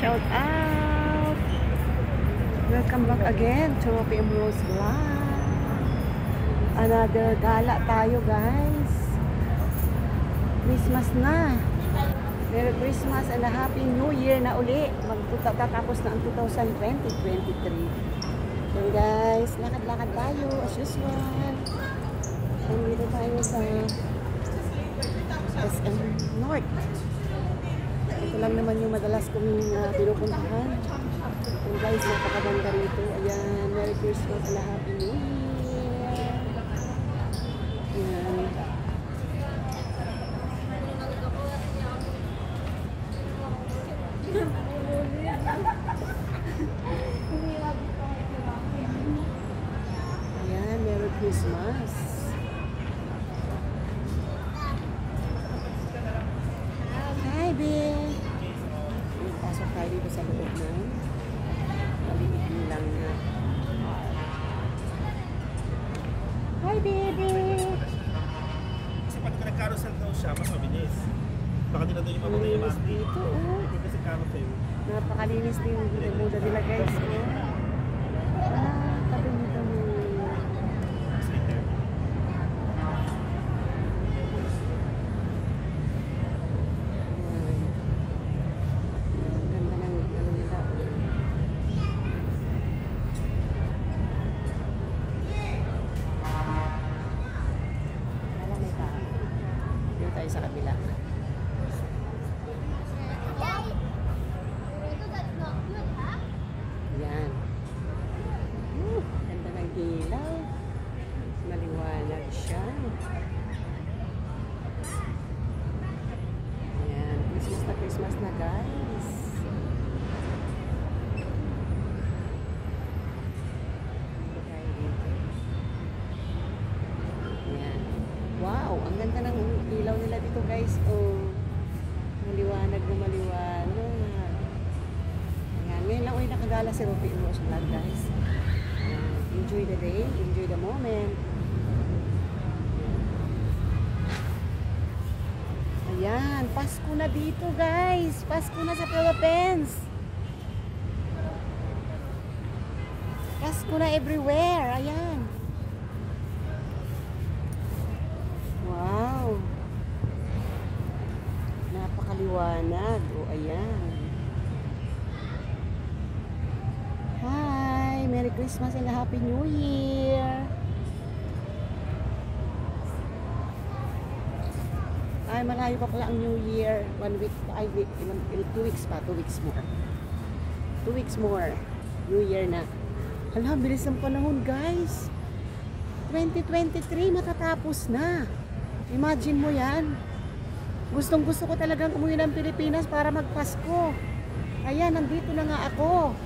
shout out. Welcome back again to PM Rose Vlog. Another gala tayo, guys. Christmas na. Merry Christmas and a Happy New Year na uli. Magtatapos na ang 2023. So guys, lakad-lakad tayo as usual. Nandito tayo sa SM North. Ito lang naman yung madalas kong pinupuntahan. And guys, napakaganda rito. Ayan, Merry Christmas and a Happy New Year. Ayan. Ayan, Merry Christmas. Hi, babe. Pasok tayo dito sa loob na. Maliit lang na. Hi, baby. Kasi pag nag-carousel daw siya, mas mabilis. Baka din na doon yung mga Malinis dito, oh. Hindi kasi carousel. Napakalinis din yung muda nila, guys. Oh. Tabi nito mo. Sliter. Ganda ng ano nila. Wala may tao. Dito tayo sa kabila. Yan. Ganda ng ilaw. Maliwanag siya. Ayan. Christmas na guys. Dito tayo dito. Ayan. Wow! Ang ganda ng ilaw nila dito guys. Oh. Maliwanag na maliwanag. Ayan. Ngayon lang nakagala si Rupi Rose Vlog guys. Enjoy the day, enjoy the moment. Ayan, Pasko na dito guys. Pasko na sa Philippines. Pasko na everywhere. Ayan. Wow. Napakaliwanag. O, ayan. Hi, Merry Christmas and a Happy New Year. Ay, malayo pa pala ang New Year. 1 week, 2 weeks pa, 2 weeks more. 2 weeks more. New Year na. Hala, bilis ng panahon, guys. 2023 matatapos na. Imagine mo yan. Gustong gusto ko talagang umuwi ng Pilipinas para magpasko. Ayan, nandito na nga ako.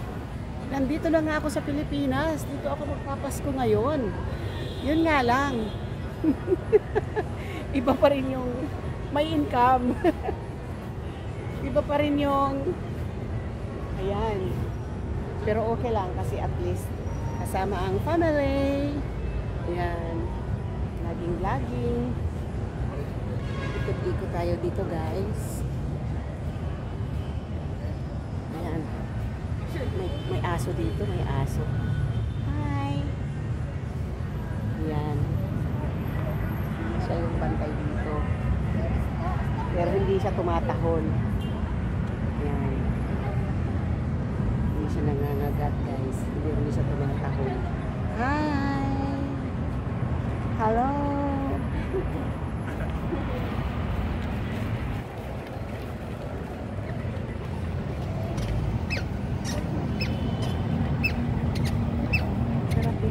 Nandito na nga ako sa Pilipinas. Dito ako magpapasko ngayon. Yun nga lang. Iba pa rin yung may income. Iba pa rin yung ayan. Pero okay lang kasi at least kasama ang family. Ayan. Laging-laging. Ikot-ikot tayo dito guys. Ayan. May aso dito, may aso. Hi! Ayan. Siya yung bantay dito. Pero hindi siya tumatahon. Ayan. Hindi siya nangangagat guys. Hindi rin siya tumatahon. Hi! Hello!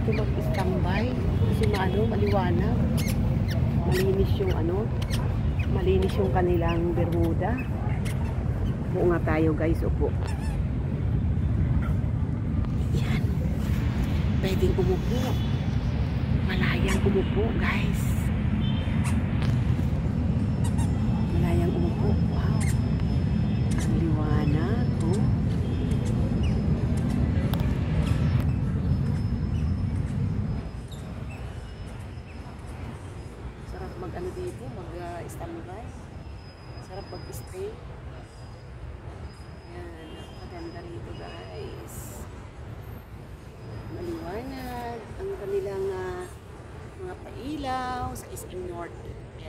Dito mag-standby kasi maliwanag, malinis yung kanilang Bermuda. Upo nga tayo guys, upo. Yan, pwedeng umupo, malayang umupo guys, malayang umupo. Wow, ang liwanag. Oh. Mag-ano dito, mag-standby. Sarap mag-stay. Ayan, napakaganda.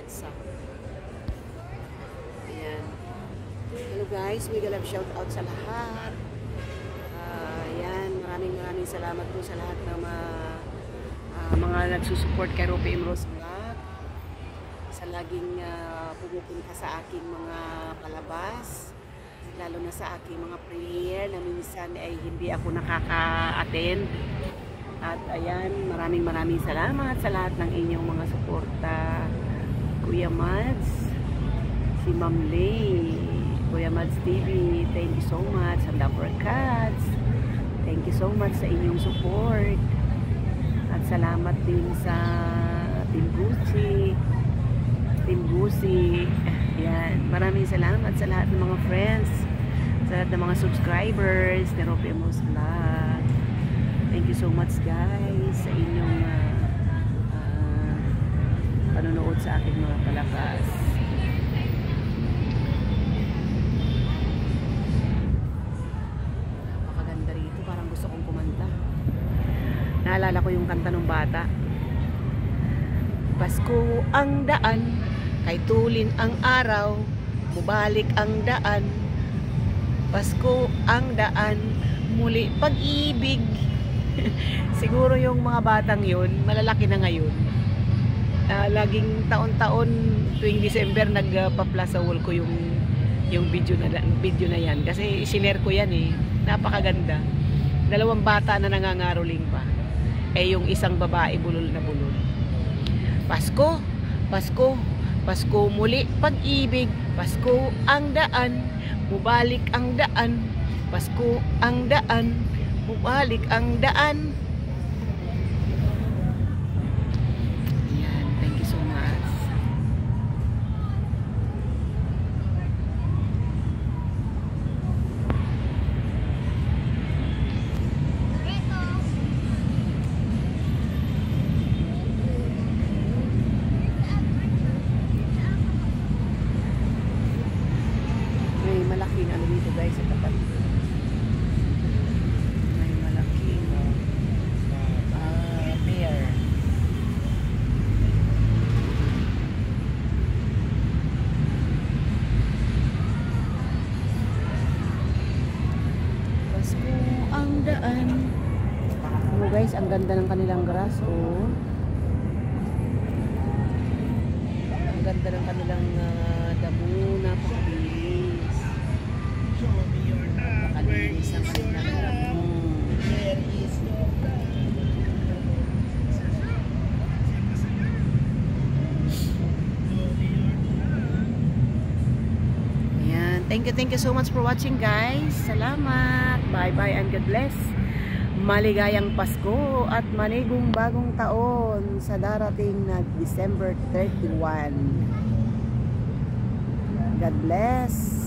EDSA. Ayan. Hello guys, mega love shout out sa lahat. Ayan, maraming salamat po sa lahat ng mga nagsusupport kay Rope M. Rose Vlog. Sa laging pumupunta sa aking mga palabas. Lalo na sa aking mga premiere na minsan ay hindi ako nakaka-attend. At ayan, maraming salamat sa lahat ng inyong mga suporta. Kuya Mads, si Ma'am Lay, Kuya Mads TV, thank you so much. And Dapper Cats, thank you so much sa inyong support. At salamat din sa Team Gucci. Yan, maraming salamat sa lahat ng mga friends, sa lahat ng mga subscribers ni Rope M. Rose Vlog. Thank you so much guys sa inyong panonood sa aking mga palabas. Napakaganda rito, parang gusto kong kumanta. Naalala ko yung kanta ng bata. Pasko ang daan, kay tulin ang araw, mubalik ang daan. Pasko ang daan, muli pag-ibig. Siguro yung mga batang yun, malalaki na ngayon. Laging taon-taon tuwing December nagpa-plus sa wall ko yung video na yan. Kasi sinare ko yan eh. Napakaganda. 2 bata na nangangaroling pa. Eh yung isang babae bulol na bulol. Pasko, Pasko, Pasko muli pag-ibig, Pasko ang daan, mubalik ang daan, Pasko ang daan, mubalik ang daan. Ayan, thank you so much. Malaking ano dito guys sa tapat. May malaking bear. Pasko ang daan. Ano guys, ang ganda ng kanilang grass oh. Ang ganda ng kanilang damo, napakabilis. Napakalinis ang kanilang damo. Ayan, thank you so much for watching guys. Salamat, bye bye and God bless. Maligayang Pasko at manigong bagong taon sa darating na December 31. God bless.